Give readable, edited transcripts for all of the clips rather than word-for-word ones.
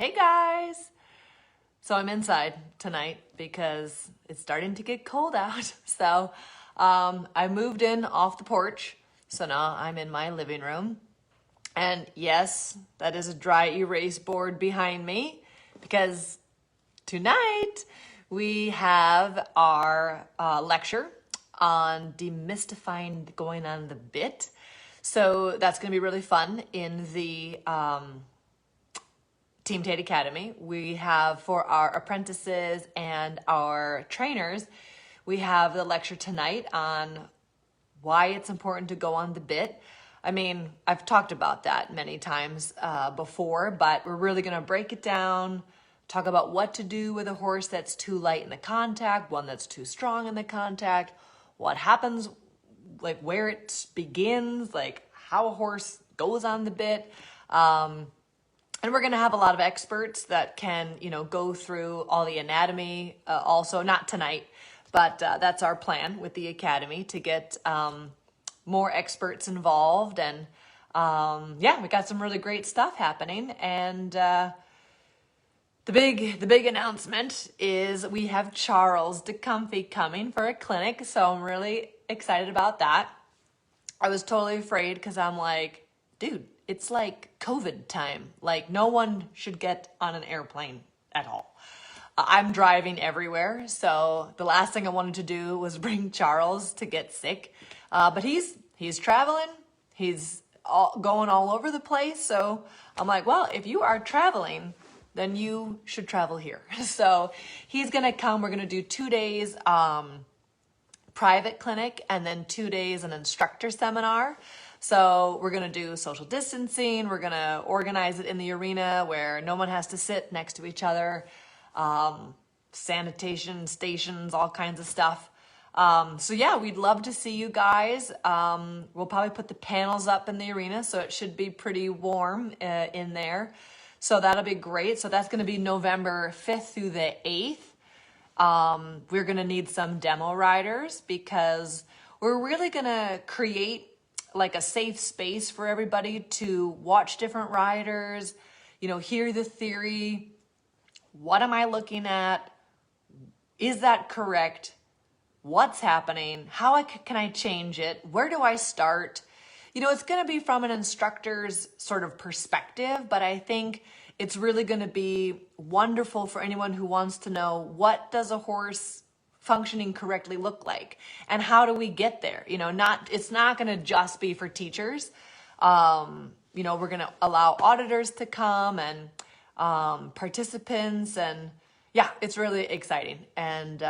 Hey guys! So I'm inside tonight because it's starting to get cold out. So I moved in off the porch. So now I'm in my living room. And yes, that is a dry erase board behind me because tonight we have our lecture on demystifying going on the bit. So that's going to be really fun in the Team Tate Academy. We have for our apprentices and our trainers, we have the lecture tonight on why it's important to go on the bit. I mean, I've talked about that many times before, but we're really going to break it down, talk about what to do with a horse that's too light in the contact, one that's too strong in the contact, what happens, like where it begins, like how a horse goes on the bit. And we're going to have a lot of experts that can, go through all the anatomy, also not tonight, but that's our plan with the Academy to get more experts involved. And we got some really great stuff happening. And the big announcement is we have Charles DeComfy coming for a clinic. So I'm really excited about that. I was totally afraid because I'm like, dude, it's like COVID time. Like no one should get on an airplane at all. I'm driving everywhere. So the last thing I wanted to do was bring Charles to get sick. But he's traveling. He's going all over the place. So I'm like, well, if you are traveling, then you should travel here. So he's going to come. We're going to do 2 days private clinic and then 2 days an instructor seminar. So we're going to do social distancing. We're going to organize it in the arena where no one has to sit next to each other. Sanitation stations, all kinds of stuff. We'd love to see you guys. We'll probably put the panels up in the arena, so it should be pretty warm in there. So that'll be great. So that's going to be November 5th through the 8th. We're going to need some demo riders because we're really going to create like a safe space for everybody to watch different riders, hear the theory. What am I looking at? Is that correct? What's happening? How can I change it? Where do I start? It's going to be from an instructor's sort of perspective, but I think it's really going to be wonderful for anyone who wants to know, what does a horse functioning correctly look like? And how do we get there? It's not going to just be for teachers. We're going to allow auditors to come and participants, and it's really exciting. And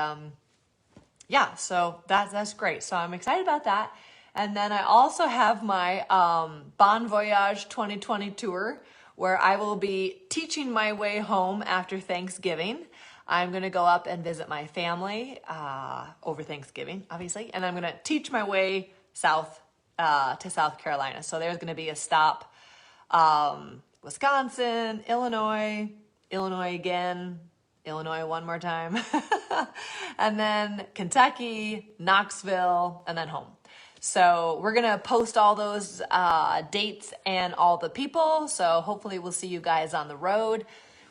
so that's great. So I'm excited about that. And then I also have my Bon Voyage 2020 tour where I will be teaching my way home after Thanksgiving. I'm going to go up and visit my family over Thanksgiving, obviously, and I'm going to teach my way south to South Carolina. So there's going to be a stop, Wisconsin, Illinois again, Illinois one more time, and then Kentucky, Knoxville, and then home. So we're going to post all those dates and all the people. So hopefully we'll see you guys on the road.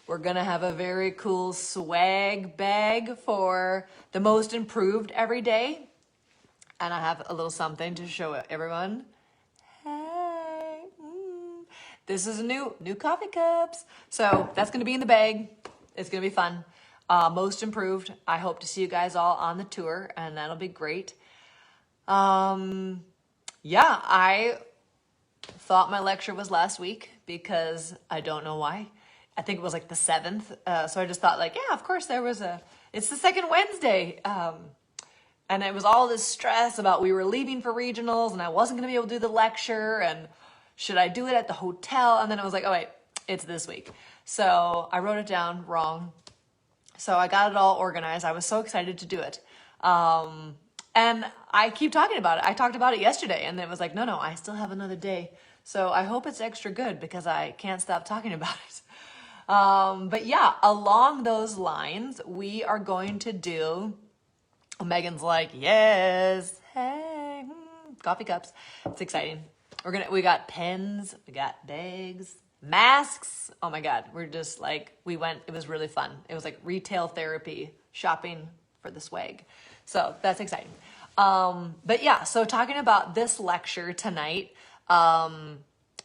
We're going to have a very cool swag bag for the most improved every day. And I have a little something to show everyone. Hey, this is new coffee cups. So that's going to be in the bag. It's going to be fun. Most improved. I hope to see you guys all on the tour, and that'll be great. I thought my lecture was last week because I don't know why. I think it was like the 7th. So I just thought of course it's the second Wednesday. And it was all this stress about we were leaving for regionals and I wasn't going to be able to do the lecture and should I do it at the hotel? And then I was like, oh wait, it's this week. So I wrote it down wrong. So I got it all organized. I was so excited to do it. And I keep talking about it. I talked about it yesterday and it was like, no, I still have another day. So I hope it's extra good because I can't stop talking about it. Along those lines, we are going to do, Megan's like, yes, hey, coffee cups. It's exciting. We got pens, we got bags, masks. Oh my God. We're just like, it was really fun. It was like retail therapy, shopping for the swag. So that's exciting. But yeah, so talking about this lecture tonight,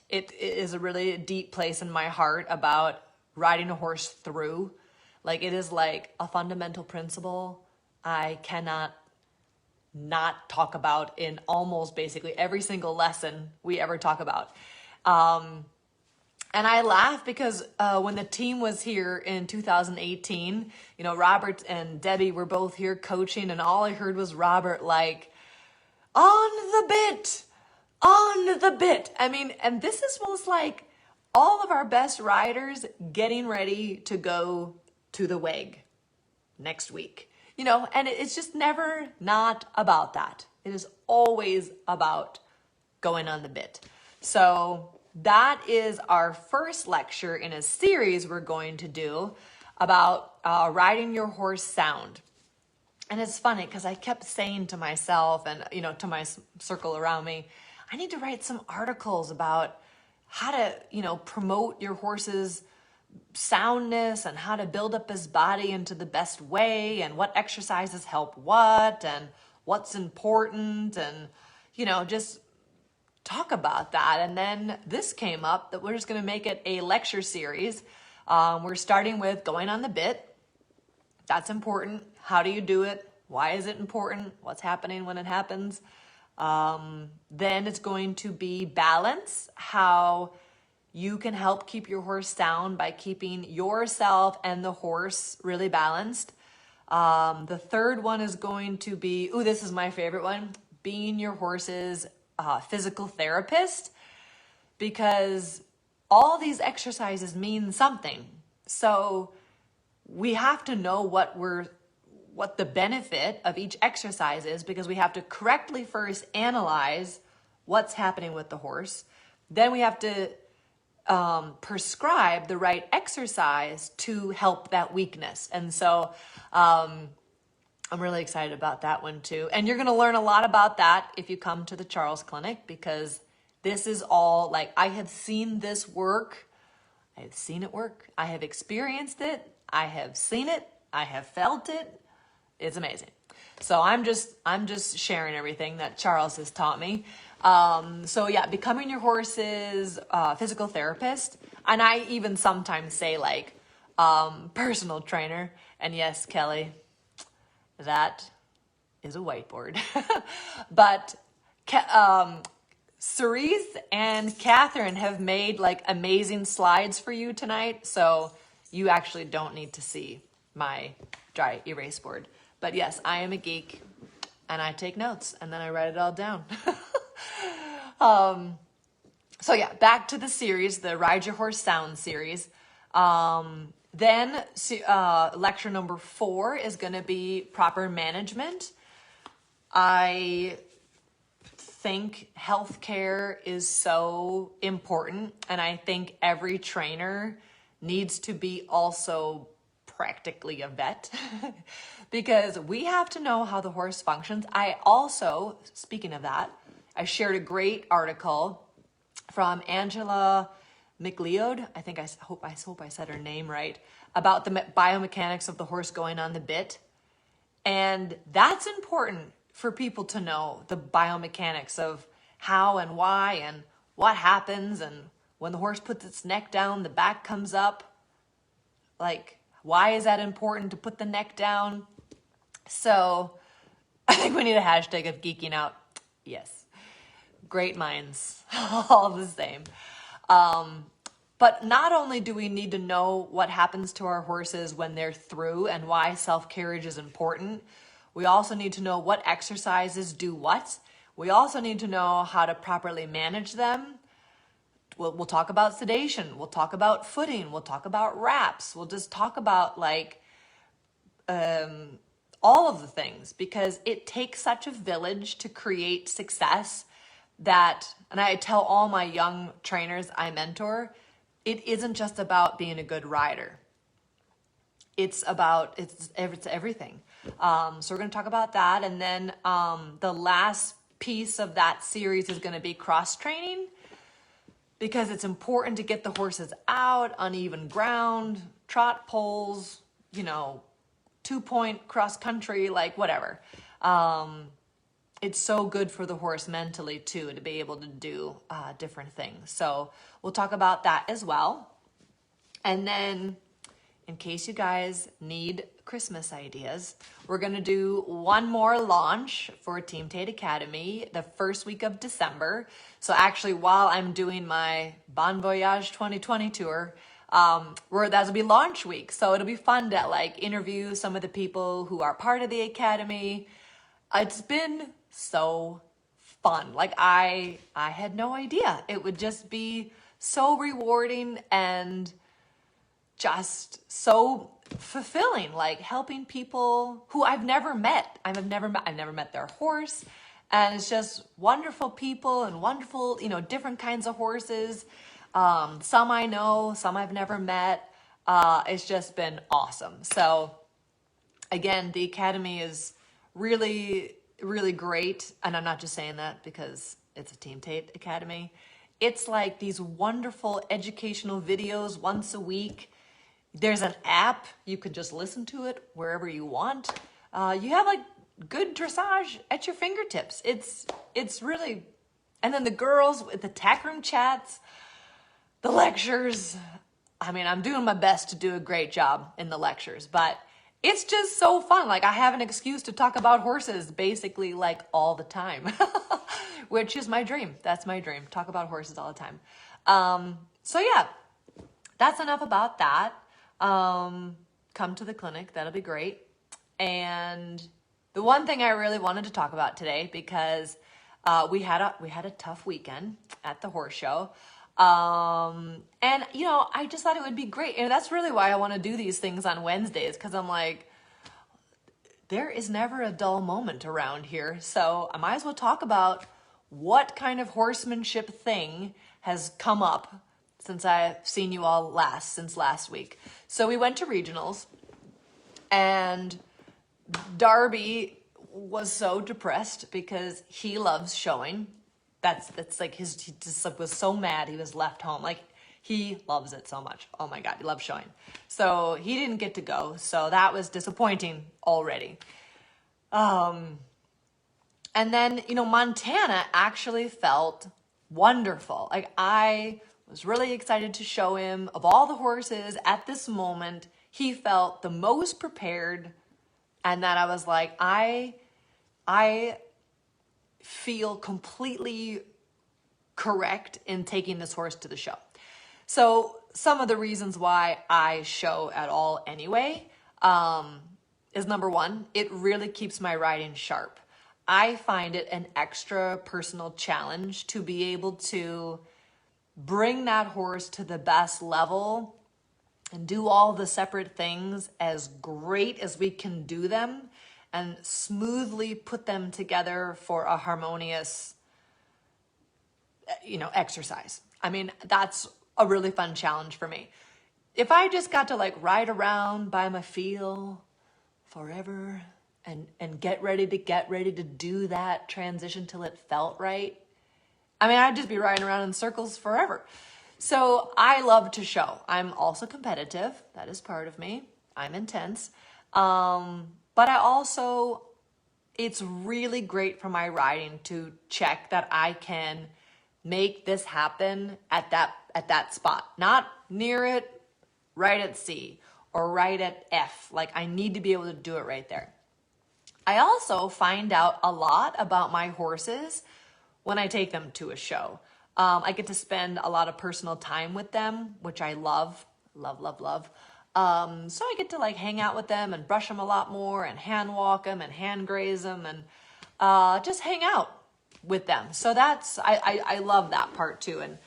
it is a really deep place in my heart about riding a horse through. Like, it is like a fundamental principle I cannot not talk about in almost basically every single lesson we ever talk about. And I laugh because when the team was here in 2018, you know, Robert and Debbie were both here coaching, and all I heard was Robert like, on the bit, on the bit. I mean, and this was like all of our best riders getting ready to go to the WEG next week. You know, and it's just never not about that. It is always about going on the bit. So that is our first lecture in a series we're going to do about riding your horse sound. And it's funny because I kept saying to myself and, you know, to my circle around me, I need to write some articles about how to, you know, promote your horse's soundness and how to build up his body into the best way and what exercises help what and what's important and, you know, just talk about that. And then this came up that we're just going to make it a lecture series. We're starting with going on the bit. That's important. How do you do it? Why is it important? What's happening when it happens? Then it's going to be balance, how you can help keep your horse sound by keeping yourself and the horse really balanced. The third one is going to be, this is my favorite one, being your horse's physical therapist, because all these exercises mean something. So we have to know what the benefit of each exercise is, because we have to correctly first analyze what's happening with the horse. Then we have to prescribe the right exercise to help that weakness. And so I'm really excited about that one too. And you're going to learn a lot about that if you come to the Charles Clinic, because this is all like, I have seen this work. I have seen it work. I have experienced it. I have seen it. I have felt it. It's amazing. So I'm just sharing everything that Charles has taught me. So yeah, becoming your horse's physical therapist. And I even sometimes say like personal trainer. And yes, Kelly, that is a whiteboard. But Cerise and Catherine have made like amazing slides for you tonight. So you actually don't need to see my dry erase board. But yes, I am a geek and I take notes and then I write it all down. So yeah, back to the series, the Ride Your Horse Sound series. Then lecture number 4 is going to be proper management. I think healthcare is so important, and I think every trainer needs to be also practically a vet because we have to know how the horse functions. I also, speaking of that, I shared a great article from Angela McLeod. I hope I said her name right, about the biomechanics of the horse going on the bit. And that's important for people to know, the biomechanics of how and why and what happens. And when the horse puts its neck down, the back comes up. Like, why is that important to put the neck down? So I think we need a hashtag of geeking out. Yes. Great minds, all the same. But not only do we need to know what happens to our horses when they're through and why self-carriage is important, we also need to know what exercises do what. We also need to know how to properly manage them. We'll talk about sedation. We'll talk about footing. We'll talk about wraps. We'll just talk about like all of the things, because it takes such a village to create success that, and I tell all my young trainers I mentor, it isn't just about being a good rider. It's everything. So we're going to talk about that. And then the last piece of that series is going to be cross training. because it's important to get the horses out, uneven ground, trot poles, 2-point cross country, like whatever. It's so good for the horse mentally too, to be able to do different things. So we'll talk about that as well. And then in case you guys need Christmas ideas, we're going to do one more launch for Team Tate Academy the first week of December. So actually, while I'm doing my Bon Voyage 2020 tour, that'll be launch week. So it'll be fun to like interview some of the people who are part of the Academy. It's been so fun. Like I had no idea it would just be so rewarding and just so fulfilling, like helping people who I've never met. I've never met their horse, and it's just wonderful people and wonderful, different kinds of horses. Some I know, some I've never met. It's just been awesome. So again, the Academy is really, really great. And I'm not just saying that because it's a Team Tate Academy. It's like these wonderful educational videos once a week. There's an app. You can just listen to it wherever you want. You have like good dressage at your fingertips. It's really, and then the girls with the tack room chats, the lectures. I mean, I'm doing my best to do a great job in the lectures, but it's just so fun. Like I have an excuse to talk about horses basically like all the time, which is my dream. That's my dream. Talk about horses all the time. So yeah, that's enough about that. Come to the clinic. That'll be great. And the one thing I really wanted to talk about today, because we had a tough weekend at the horse show. And I just thought it would be great. And that's really why I want to do these things on Wednesdays, because I'm like, there is never a dull moment around here. So I might as well talk about what kind of horsemanship thing has come up since I've seen you all since last week. So we went to regionals, and Darby was so depressed because he loves showing. That's like he just like was so mad he was left home. Like he loves it so much. Oh my God, he loves showing. So he didn't get to go. So that was disappointing already. And then, Montana actually felt wonderful. Like I was really excited to show him. Of all the horses at this moment, he felt the most prepared, and that I was like, I feel completely correct in taking this horse to the show. So some of the reasons why I show at all anyway is number one, it really keeps my riding sharp. I find it an extra personal challenge to be able to bring that horse to the best level and do all the separate things as great as we can do them and smoothly put them together for a harmonious, exercise. I mean, that's a really fun challenge for me. If I just got to like ride around by my feel forever and get ready to do that transition till it felt right, I mean, I'd just be riding around in circles forever. So I love to show. I'm also competitive. That is part of me. I'm intense. But it's really great for my riding to check that I can make this happen at that spot. Not near it, right at C or right at F. Like I need to be able to do it right there. I also find out a lot about my horses when I take them to a show. I get to spend a lot of personal time with them, which I love. So I get to like hang out with them and brush them a lot more and hand walk them and hand graze them and just hang out with them. So I love that part too. And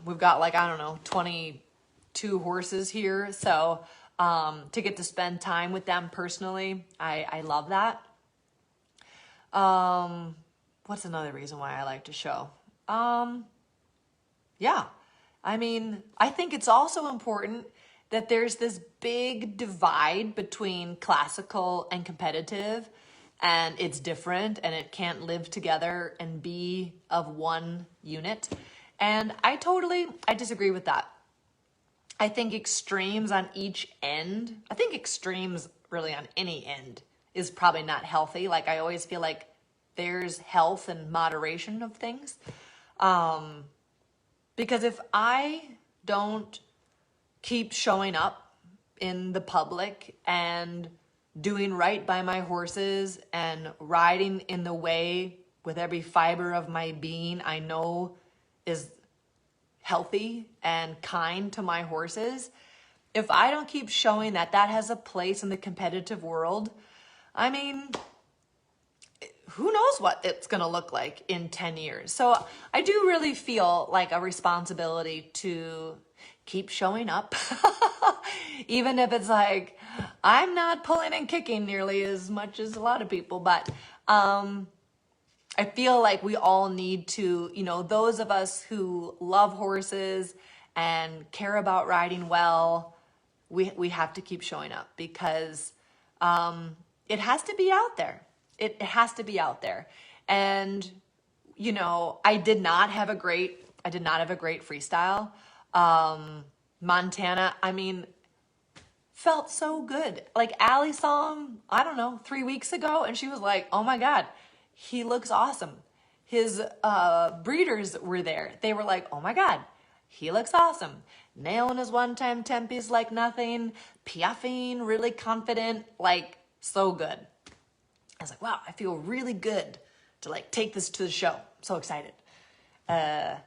we've got 22 horses here. So to get to spend time with them personally, I love that. What's another reason why I like to show? Yeah, I mean, I think it's also important that there's this big divide between classical and competitive, and it's different and it can't live together and be of one unit. And I disagree with that. I think extremes on each end, I think extremes really on any end is probably not healthy. Like I always feel like there's health and moderation of things. Because if I don't keep showing up in the public and doing right by my horses and riding in the way with every fiber of my being I know is healthy and kind to my horses, if I don't keep showing that that has a place in the competitive world, I mean, who knows what it's going to look like in 10 years. So I do really feel like a responsibility to keep showing up, even if it's like, I'm not pulling and kicking nearly as much as a lot of people, but I feel like we all need to, those of us who love horses and care about riding well, we have to keep showing up because it has to be out there. It has to be out there. And, I did not have a great freestyle. Montana, felt so good. Like Allie saw him, I don't know, 3 weeks ago, and she was like, oh my God, he looks awesome. His breeders were there. They were like, oh my God, he looks awesome. Nailing his one-time tempies like nothing, piaffing, really confident, like so good. I was like, wow, I feel really good to like take this to the show. I'm so excited. And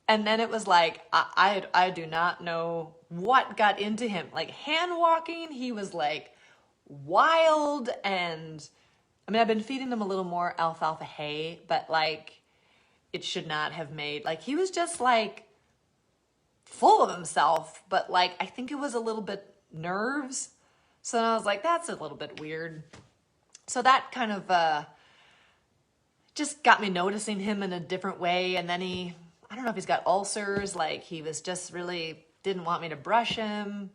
then it was like, I do not know what got into him. Like hand walking, he was like wild. And I've been feeding him a little more alfalfa hay, but like it should not have made, like he was just like full of himself, but like I think it was a little bit nerves. So then I was like, that's a little bit weird. So that kind of just got me noticing him in a different way. And then I don't know if he's got ulcers, like he was just really didn't want me to brush him.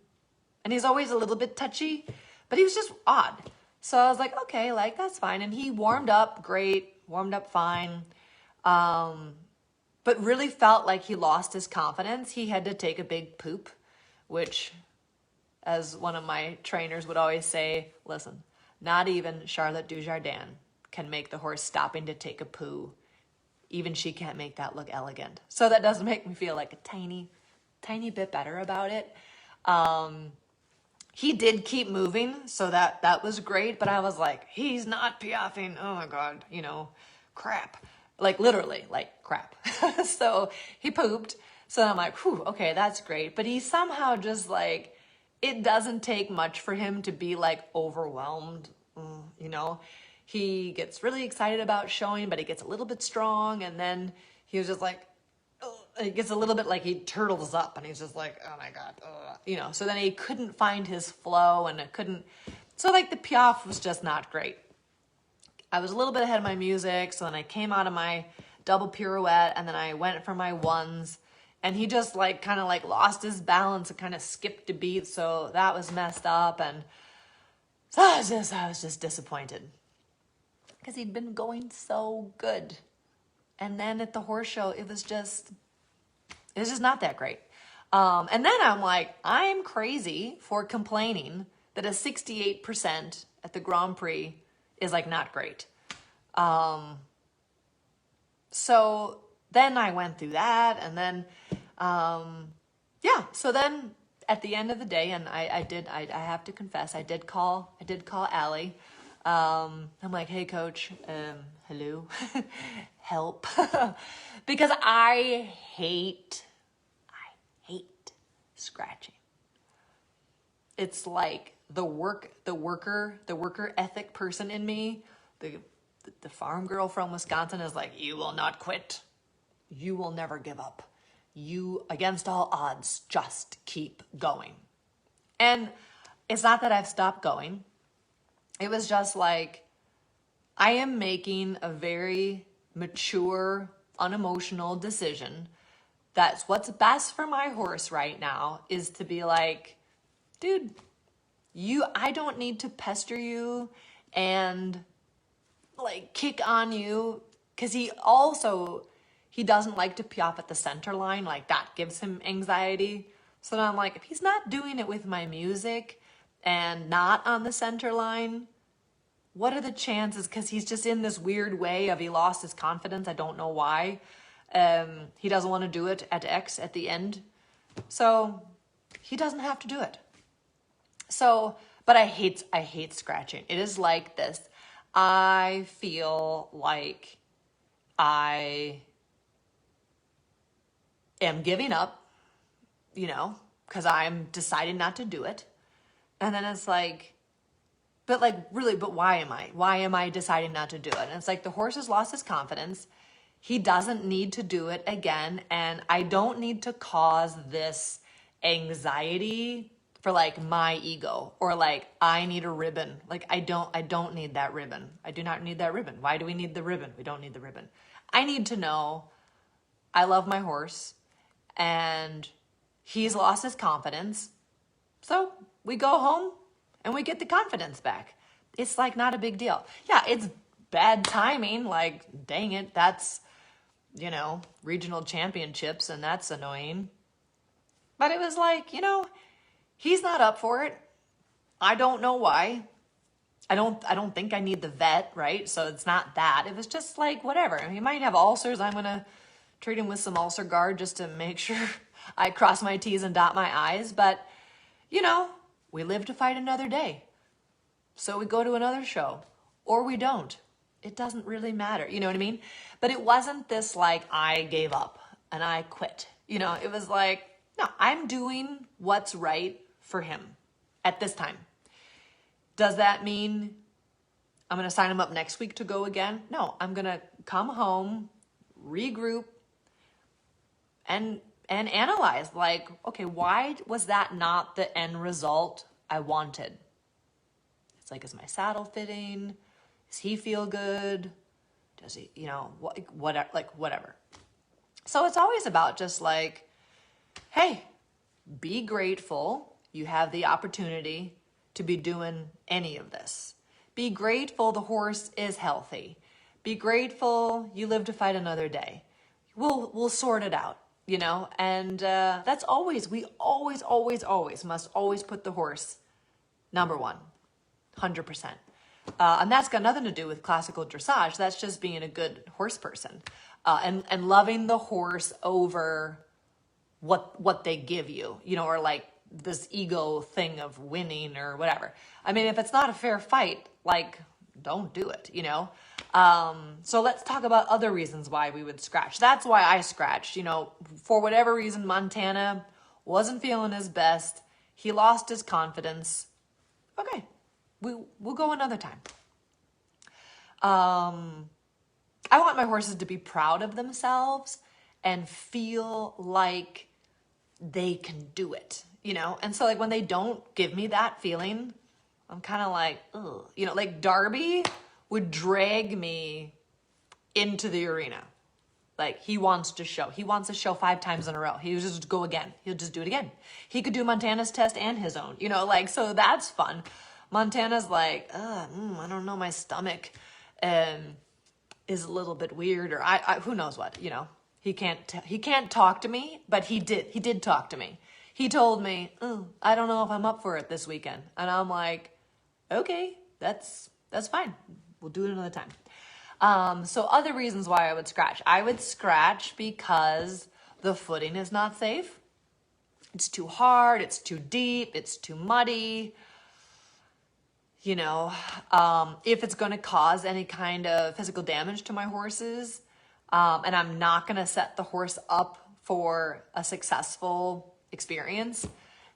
And he's always a little bit touchy, but he was just odd. So I was like, okay, like that's fine. And he warmed up great, warmed up fine. But really felt like he lost his confidence. He had to take a big poop, which, as one of my trainers would always say, listen, not even Charlotte Dujardin can make the horse stopping to take a poo. Even she can't make that look elegant. So that does make me feel like a tiny, tiny bit better about it. He did keep moving, so that was great. But I was like, he's not piaffing. Oh my God, crap. Like literally, like crap. So he pooped. So I'm like, whew, okay, that's great. But he somehow just like, it doesn't take much for him to be like overwhelmed, He gets really excited about showing, but he gets a little bit strong. And then he was just like, it gets a little bit like he turtles up and he's just like, oh my God, So then he couldn't find his flow and so like the piaffe was just not great. I was a little bit ahead of my music. So then I came out of my double pirouette and then I went for my ones and he just like kind of like lost his balance and kind of skipped a beat. So that was messed up. And so I was just disappointed because he'd been going so good. And then at the horse show, it was just not that great. And then I'm like, I'm crazy for complaining that a 68% at the Grand Prix is like not great. So then I went through that and then, so then at the end of the day, and I have to confess, I did call Allie. I'm like, hey coach, hello, help. Because I hate scratching. It's like the worker ethic person in me, the farm girl from Wisconsin is like, you will not quit. You will never give up. You, against all odds, just keep going. And it's not that I've stopped going. It was just like, I am making a very mature, unemotional decision. That's what's best for my horse right now is to be like, dude, I don't need to pester you and like kick on you. Cause he He doesn't like to pee off at the center line. Like that gives him anxiety. So then I'm like, if he's not doing it with my music and not on the center line, what are the chances? Because he's just in this weird way of he lost his confidence. I don't know why. He doesn't want to do it at X at the end. So he doesn't have to do it. So, but I hate scratching. It is like this. I feel like I am giving up, because I'm deciding not to do it. And then it's like, but why am I? Why am I deciding not to do it? And it's like the horse has lost his confidence. He doesn't need to do it again. And I don't need to cause this anxiety for like my ego or like I need a ribbon. Like I don't need that ribbon. I do not need that ribbon. Why do we need the ribbon? We don't need the ribbon. I need to know I love my horse and he's lost his confidence. So we go home and we get the confidence back. It's like not a big deal. Yeah, it's bad timing. Like, dang it, that's, regional championships and that's annoying. But it was like, he's not up for it. I don't know why. I don't think I need the vet, right? So it's not that. It was just like, whatever. He might have ulcers. I'm going to treat him with some ulcer guard just to make sure I cross my T's and dot my I's. But, we live to fight another day. So we go to another show or we don't. It doesn't really matter. You know what I mean? But it wasn't this like I gave up and I quit. It was like, no, I'm doing what's right for him at this time. Does that mean I'm going to sign him up next week to go again? No, I'm going to come home, regroup, and analyze like, okay, why was that not the end result I wanted? It's like, is my saddle fitting? Does he feel good? Does he, whatever. So it's always about just like, hey, be grateful you have the opportunity to be doing any of this. Be grateful the horse is healthy. Be grateful you live to fight another day. We'll sort it out, and that's we always must always put the horse number one, 100%. And that's got nothing to do with classical dressage. That's just being a good horse person and loving the horse over what they give you, or like this ego thing of winning or whatever. I mean, if it's not a fair fight, like, don't do it, So let's talk about other reasons why we would scratch. That's why I scratched, for whatever reason, Montana wasn't feeling his best. He lost his confidence. Okay, we'll go another time. I want my horses to be proud of themselves and feel like they can do it, And so like when they don't give me that feeling, I'm kind of like, ugh. Like Darby would drag me into the arena. Like he wants to show. He wants to show 5 times in a row. He would just go again. He'll just do it again. He could do Montana's test and his own, so that's fun. Montana's like, I don't know, my stomach is a little bit weird, or I who knows what, He can't talk to me, but he did talk to me. He told me, I don't know if I'm up for it this weekend. And I'm like, okay, that's fine. We'll do it another time. So other reasons why I would scratch. I would scratch because the footing is not safe. It's too hard. It's too deep. It's too muddy. If it's going to cause any kind of physical damage to my horses, and I'm not going to set the horse up for a successful experience,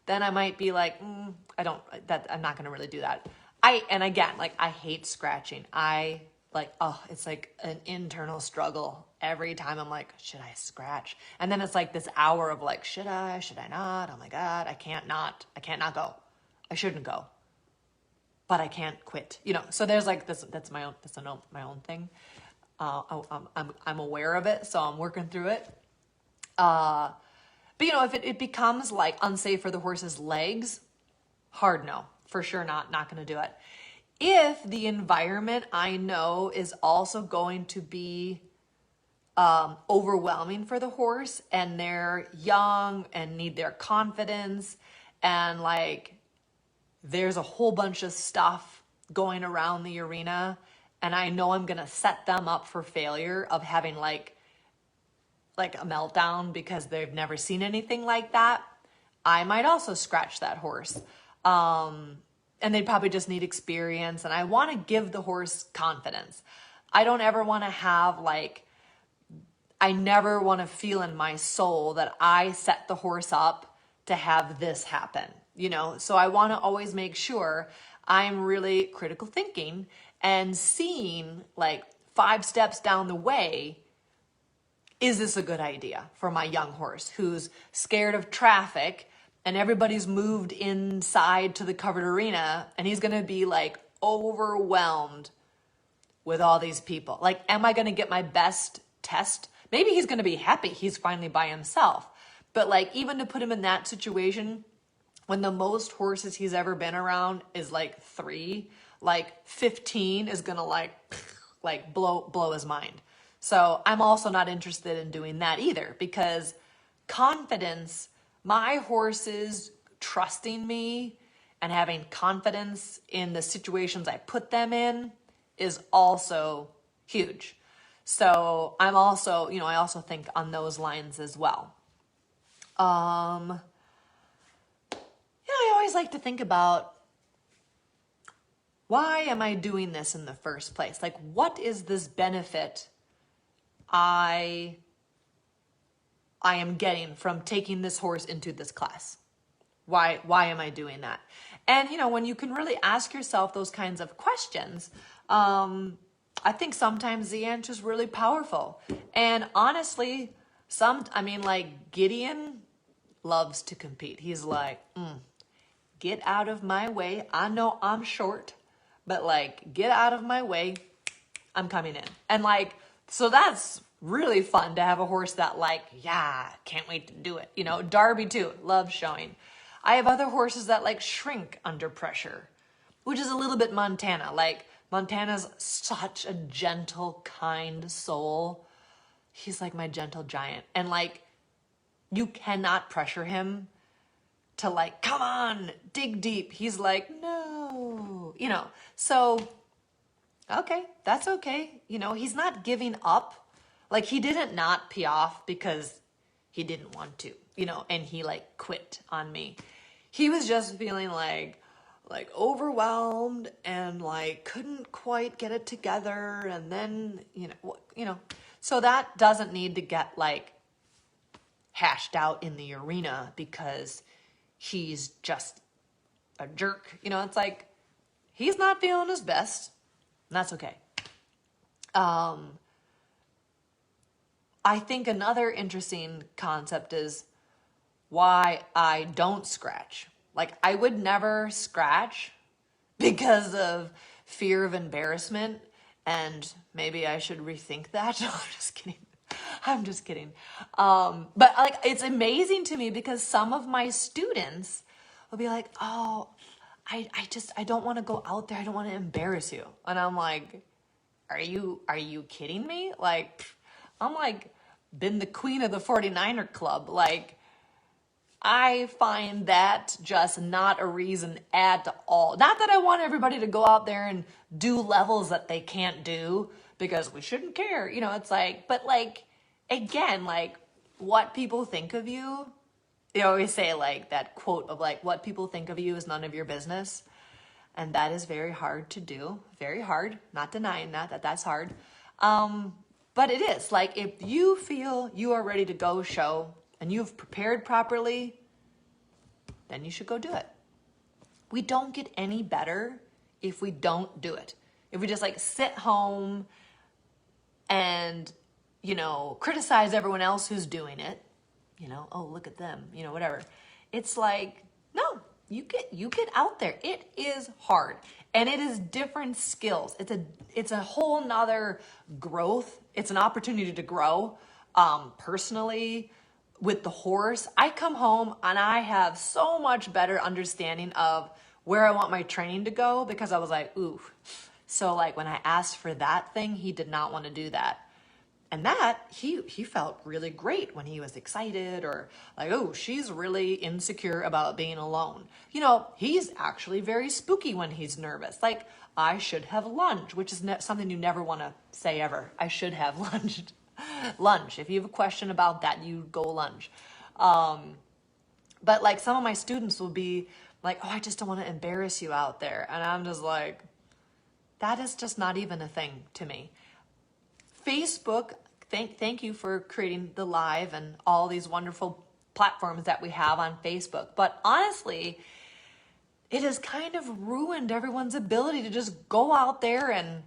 then I might be like, I'm not going to really do that. And again, like I hate scratching. It's like an internal struggle every time. I'm like, should I scratch? And then it's like this hour of like, should I not? Oh my God, I can't not go. I shouldn't go, but I can't quit, So there's like this, that's my own thing. I'm aware of it, so I'm working through it. But if it becomes like unsafe for the horse's legs, hard no, for sure not going to do it. If the environment I know is also going to be overwhelming for the horse, and they're young and need their confidence, and like there's a whole bunch of stuff going around the arena, and I know I'm gonna set them up for failure of having like a meltdown because they've never seen anything like that. I might also scratch that horse. And they'd probably just need experience, and I want to give the horse confidence. I don't ever want to have like, I never want to feel in my soul that I set the horse up to have this happen, you know? So I want to always make sure I'm really critical thinking and seeing like 5 steps down the way, is this a good idea for my young horse who's scared of traffic and everybody's moved inside to the covered arena and he's going to be like overwhelmed with all these people? Like, am I going to get my best test? Maybe he's going to be happy he's finally by himself. But like, even to put him in that situation when the most horses he's ever been around is like 3, like 15 is going to like blow his mind. So I'm also not interested in doing that either, because confidence, my horses trusting me and having confidence in the situations I put them in is also huge. So I'm also, I also think on those lines as well. I always like to think about, why am I doing this in the first place? Like, what is this benefit I am getting from taking this horse into this class? Why am I doing that? And, when you can really ask yourself those kinds of questions, I think sometimes the answer is really powerful. And honestly, Gideon loves to compete. He's like, get out of my way. I know I'm short, but like, get out of my way. I'm coming in. And like, so that's really fun to have a horse that like, yeah, can't wait to do it. Darby too, loves showing. I have other horses that like shrink under pressure, which is a little bit Montana. Like, Montana's such a gentle, kind soul. He's like my gentle giant. And like, you cannot pressure him to like, come on, dig deep. He's like, no, so, okay, that's okay. He's not giving up. Like, he didn't not pee off because he didn't want to, and he like quit on me. He was just feeling like overwhelmed and like couldn't quite get it together. And then, so that doesn't need to get like hashed out in the arena because he's just a jerk. It's like, he's not feeling his best. And that's okay. I think another interesting concept is why I don't scratch. Like, I would never scratch because of fear of embarrassment, and maybe I should rethink that. No, I'm just kidding. But like, it's amazing to me because some of my students will be like, oh, I don't want to go out there. I don't want to embarrass you. And I'm like, are you kidding me? Like, I'm like, been the queen of the 49er club. Like, I find that just not a reason at all. Not that I want everybody to go out there and do levels that they can't do, because we shouldn't care. It's like, but like, again, like, what people think of you, they always say like that quote of like, what people think of you is none of your business. And that is very hard to do. Very hard. Not denying that's hard. But it is like, if you feel you are ready to go show and you've prepared properly, then you should go do it. We don't get any better if we don't do it. If we just like sit home and, criticize everyone else who's doing it, oh, look at them, whatever. It's like, no, you get out there. It is hard. And it is different skills. It's a whole nother growth. It's an opportunity to grow personally with the horse. I come home and I have so much better understanding of where I want my training to go, because I was like, ooh. So like, when I asked for that thing, he did not want to do that. And that he felt really great when he was excited, or like, oh, she's really insecure about being alone. You know, he's actually very spooky when he's nervous. Like, I should have lunch, which is something you never want to say ever. I should have lunch. Lunch. If you have a question about that, you go lunch. But like some of my students will be like, oh, I just don't want to embarrass you out there. And I'm just like, that is just not even a thing to me. Facebook, thank you for creating the live and all these wonderful platforms that we have on Facebook. But honestly, it has kind of ruined everyone's ability to just go out there and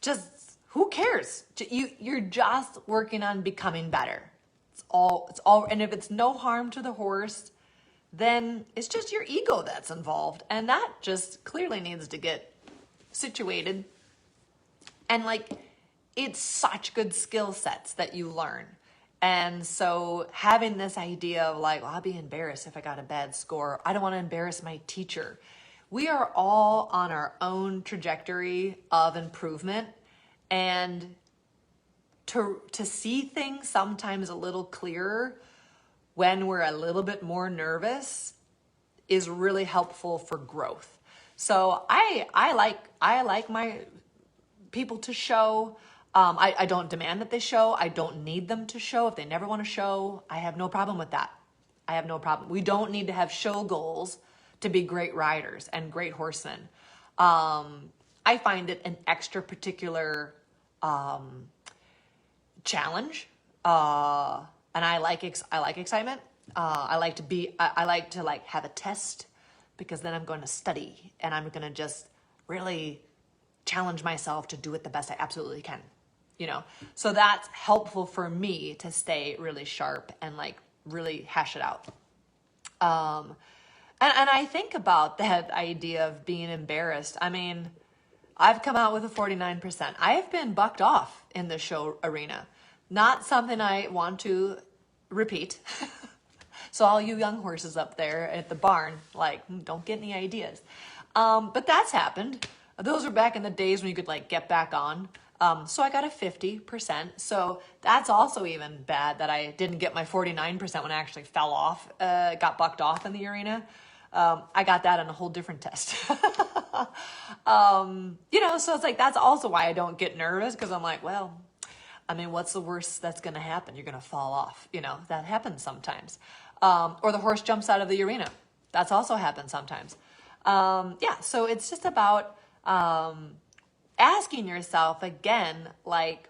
just, who cares? You're just working on becoming better. It's all, and if it's no harm to the horse, then it's just your ego that's involved. And that just clearly needs to get situated. And like, it's such good skill sets that you learn. And so having this idea of like, well, I'll be embarrassed if I got a bad score. I don't want to embarrass my teacher. We are all on our own trajectory of improvement. And to see things sometimes a little clearer when we're a little bit more nervous is really helpful for growth. So I like my people to show. I don't demand that they show. I don't need them to show. If they never want to show, I have no problem with that. I have no problem. We don't need to have show goals to be great riders and great horsemen. I find it an extra particular challenge, and I like excitement. I like to like have a test, because then I'm going to study and I'm going to just really challenge myself to do it the best I absolutely can, you know? So that's helpful for me to stay really sharp and like really hash it out. And I think about that idea of being embarrassed. I mean, I've come out with a 49%. I have been bucked off in the show arena. Not something I want to repeat. So all you young horses up there at the barn, like, don't get any ideas. But that's happened. Those were back in the days when you could like get back on. So I got a 50%. So that's also even bad that I didn't get my 49% when I actually fell off, got bucked off in the arena. I got that on a whole different test. You know, so it's like, that's also why I don't get nervous, because I'm like, well, I mean, what's the worst that's going to happen? You're going to fall off. You know, that happens sometimes. Or the horse jumps out of the arena. That's also happened sometimes. Yeah, so it's just about asking yourself again, like,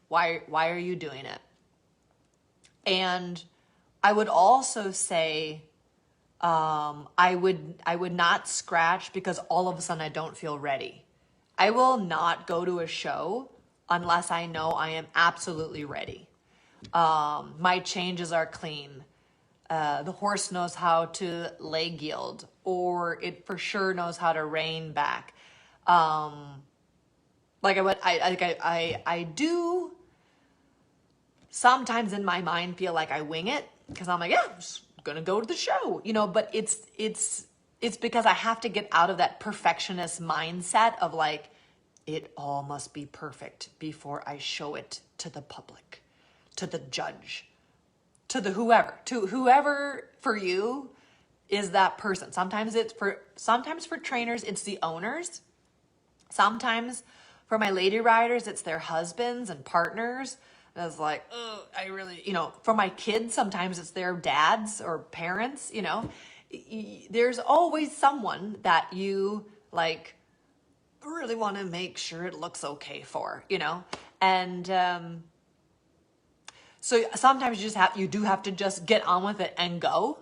why are you doing it? And I would also say, I would not scratch because all of a sudden I don't feel ready. I will not go to a show unless I know I am absolutely ready. My changes are clean. The horse knows how to leg yield, or it for sure knows how to rein back. I do sometimes in my mind feel like I wing it, because I'm like, yeah, I'm just gonna go to the show, you know, but it's because I have to get out of that perfectionist mindset of like, it all must be perfect before I show it to the public, to the judge, to whoever for you is that person. Sometimes for trainers, it's the owners. Sometimes for my lady riders, it's their husbands and partners. And I was like, oh, I really, you know, for my kids, sometimes it's their dads or parents, you know. There's always someone that you like really want to make sure it looks okay for, you know. And so sometimes you do have to just get on with it and go.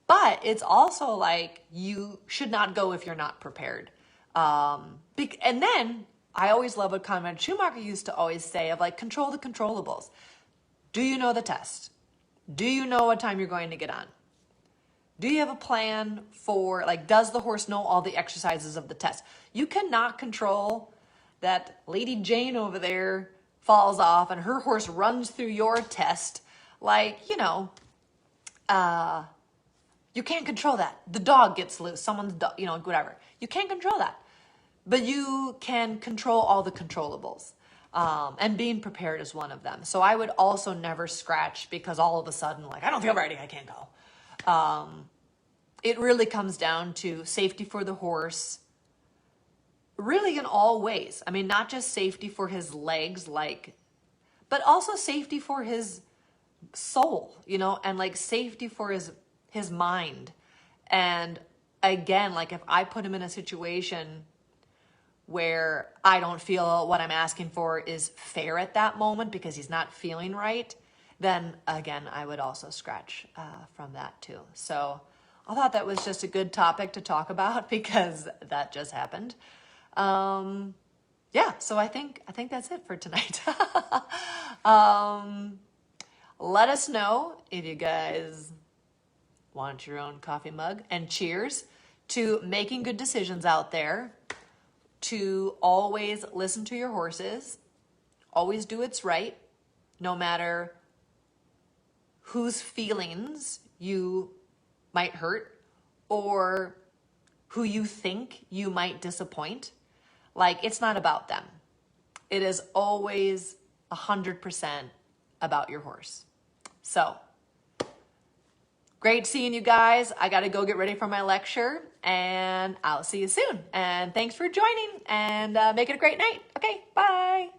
But it's also like, you should not go if you're not prepared. And then I always love what Conrad Schumacher used to always say of like, control the controllables. Do you know the test? Do you know what time you're going to get on? Do you have a plan for, like, does the horse know all the exercises of the test? You cannot control that Lady Jane over there falls off and her horse runs through your test. Like, you know, you can't control that. The dog gets loose, someone's dog, you know, whatever. You can't control that. But you can control all the controllables. And being prepared is one of them. So I would also never scratch because all of a sudden, like, I don't feel ready, I can't go. It really comes down to safety for the horse, really in all ways. I mean, not just safety for his legs, like, but also safety for his soul, you know, and like safety for his mind. And again, like if I put him in a situation where I don't feel what I'm asking for is fair at that moment because he's not feeling right, then again, I would also scratch from that too. So I thought that was just a good topic to talk about because that just happened. Yeah, so I think that's it for tonight. Let us know if you guys want your own coffee mug, and cheers to making good decisions out there, to always listen to your horses, always do what's right, no matter whose feelings you might hurt or who you think you might disappoint. Like, it's not about them. It is always 100% about your horse. So, great seeing you guys. I got to go get ready for my lecture, and I'll see you soon. And thanks for joining, and make it a great night. Okay, bye.